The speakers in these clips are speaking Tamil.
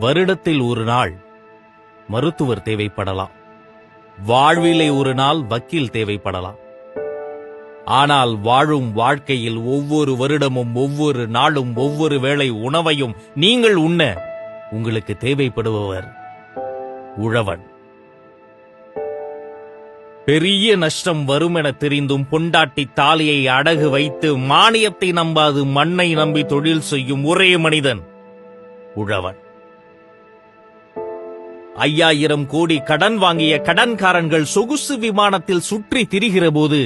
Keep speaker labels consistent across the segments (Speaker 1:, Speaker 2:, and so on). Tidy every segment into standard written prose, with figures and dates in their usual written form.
Speaker 1: வருடத்தில் ஒரு நாள் மருத்துவர் தேவைப்படலாம், வாழ்விலே ஒரு நாள் வக்கீல் தேவைப்படலாம். ஆனால் வாழும் வாழ்க்கையில் ஒவ்வொரு வருடமும் ஒவ்வொரு நாளும் ஒவ்வொரு வேளை உணவையும் நீங்கள் உண்ண உங்களுக்கு தேவைப்படுபவர் உழவன். பெரிய நஷ்டம் வரும் என தெரிந்தும் பொண்டாட்டி தாலியை அடகு வைத்து மானியத்தை நம்பாது மண்ணை நம்பி தொழில் செய்யும் ஒரே மனிதன் உழவன். 5000 கோடி கடன் வாங்கிய கடன்காரன்கள் சொகுசு விமானத்தில் சுற்றி திரிகிற போது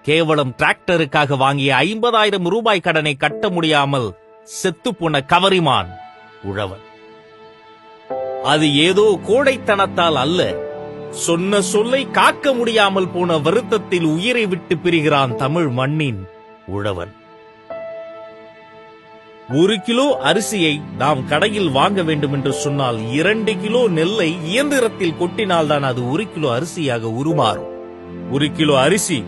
Speaker 1: கேவலம் டிராக்டருக்காக வாங்கிய 50,000 ரூபாய் கடனை கட்ட முடியாமல் செத்துப்போன கவரிமான் உழவன். அது ஏதோ கோடைத்தனத்தால் அல்ல, சொன்ன சொல்லை காக்க முடியாமல் போன வருத்தத்தில் உயிரை விட்டு பிரிகிறான் தமிழ் மண்ணின் உழவன். 1 கிலோ அரிசியை நாம் கடையில் வாங்க வேண்டும் என்று சொன்னால் 2 கிலோ நெல்லை இயந்திரத்தில் கொட்டினால்தான் அது 1 கிலோ அரிசியாக உருமாறும். 1 கிலோ அரிசி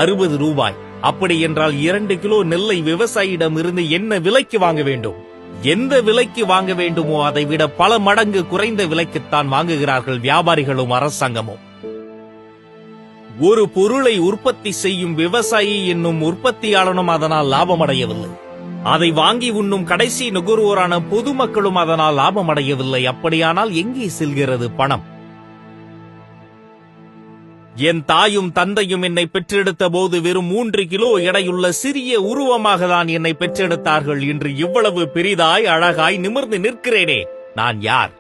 Speaker 1: 60 ரூபாய். அப்படி என்றால் 2 கிலோ நெல்லை விவசாயியிடம் இருந்து என்ன விலைக்கு வாங்க வேண்டும்? எந்த விலைக்கு வாங்க வேண்டுமோ அதை விட பல மடங்கு குறைந்த விலைக்குத்தான் வாங்குகிறார்கள் வியாபாரிகளும் அரசாங்கமும். ஒரு பொருளை உற்பத்தி செய்யும் விவசாயி என்னும் உற்பத்தியாளனும் அதனால் லாபமடையவில்லை. அதை வாங்கி உண்ணும் கடைசி நுகர்வோரான பொதுமக்களும் அதனால் லாபமடையவில்லை. அப்படியானால் எங்கே செல்கிறது பணம்? என் தாயும் தந்தையும் என்னை பெற்றெடுத்த போது வெறும் 3 கிலோ எடையுள்ள சிறிய உருவமாக தான் என்னை பெற்றெடுத்தார்கள். இன்று இவ்வளவு பெரிதாய் அழகாய் நிமிர்ந்து நிற்கிறேனே, நான் யார்?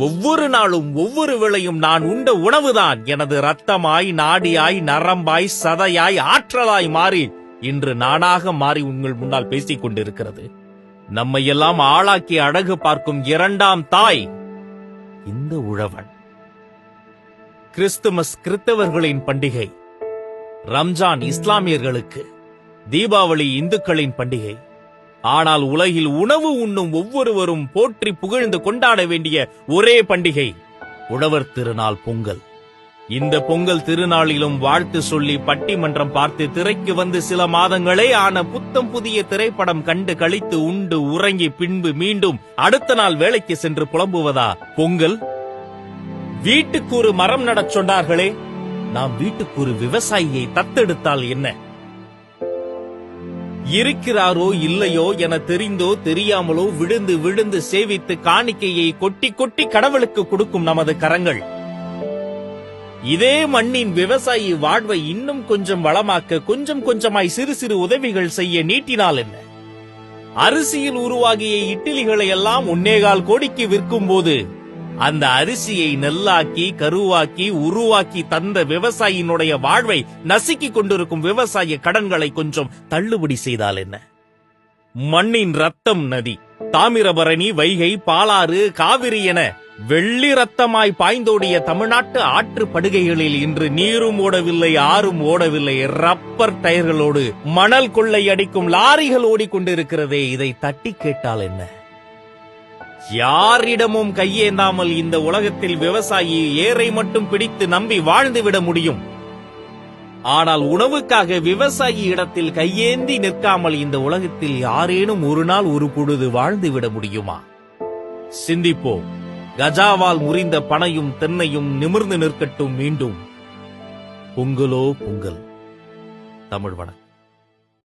Speaker 1: ஒவ்வொரு நாளும் ஒவ்வொரு வேளையும் நான் உண்ட உணவுதான் எனது ரத்தமாய் நாடியாய் நரம்பாய் சதையாய் ஆற்றலாய் மாறி இன்று நானாக மாறி உங்கள் முன்னால் பேசிக் கொண்டிருக்கிறது. நம்மையெல்லாம் ஆளாக்கி அழகு பார்க்கும் 2ஆம் தாய் இந்த உழவன். கிறிஸ்துமஸ் கிறித்தவர்களின் பண்டிகை, ரம்ஜான் இஸ்லாமியர்களுக்கு, தீபாவளி இந்துக்களின் பண்டிகை. ஆனால் உலகில் உணவு உண்ணும் ஒவ்வொருவரும் போற்றி புகழ்ந்து கொண்டாட வேண்டிய ஒரே பண்டிகை உழவர் திருநாள் பொங்கல். இந்த பொங்கல் திருநாளிலும் வாழ்த்து சொல்லி பட்டிமன்றம் பார்த்து திரைக்கு வந்து சில மாதங்களே ஆன புத்தம் புதிய திரைப்படம் கண்டு கழித்து உண்டு உறங்கி பின்பு மீண்டும் அடுத்த நாள் வேலைக்கு சென்று புலம்புவதா பொங்கல்? வீட்டுக்கு ஒரு மரம் நடச் சொன்னார்களே, நாம் வீட்டுக்கு ஒரு விவசாயியை தத்தெடுத்தால் என்ன? இருக்கிறாரோ இல்லையோ என தெரிந்தோ தெரியாமலோ விழுந்து விழுந்து சேவித்து காணிக்கையை கொட்டி கொட்டி கடவுளுக்கு கொடுக்கும் நமது கரங்கள் இதே மண்ணின் விவசாயி வாழ்வை இன்னும் கொஞ்சம் வளமாக்க கொஞ்சம் கொஞ்சமாய் சிறு சிறு உதவிகள் செய்ய நீட்டினால் என்ன? அரிசியில் உருவாகிய இட்லிகளை எல்லாம் 1.25 கோடிக்கு விற்கும் போது அந்த அரிசியை நெல்லாக்கி கருவாக்கி உருவாக்கி தந்த விவசாயினுடைய வாழ்வை நசுக்கிக் கொண்டிருக்கும் விவசாய கடன்களை கொஞ்சம் தள்ளுபடி செய்தால் என்ன? மண்ணின் ரத்தம் நதி தாமிரபரணி, வைகை, பாலாறு, காவிரி என வெள்ளி ரத்தமாய் பாய்ந்தோடிய தமிழ்நாட்டு ஆற்று படுகைகளில் இன்று நீரும் ஓடவில்லை, ஆறும் ஓடவில்லை. ரப்பர் டயர்களோடு மணல் கொள்ளை அடிக்கும் லாரிகள் ஓடிக்கொண்டிருக்கிறதே, இதை தட்டி கேட்டால் என்ன? யாரிடமும் கையேந்தாமல் இந்த உலகத்தில் விவசாயி ஏரை மட்டும் பிடித்து நம்பி வாழ்ந்துவிட முடியும். ஆனால் உணவுக்காக விவசாயி இடத்தில் கையேந்தி நிற்காமல் இந்த உலகத்தில் யாரேனும் ஒரு நாள் ஒரு பொழுது வாழ்ந்துவிட முடியுமா? சிந்திப்போம். கஜாவால் முறிந்த பனையும் தென்னையும் நிமிர்ந்து நிற்கட்டும் மீண்டும். பொங்கலோ பொங்கல். தமிழ் வணக்கம்.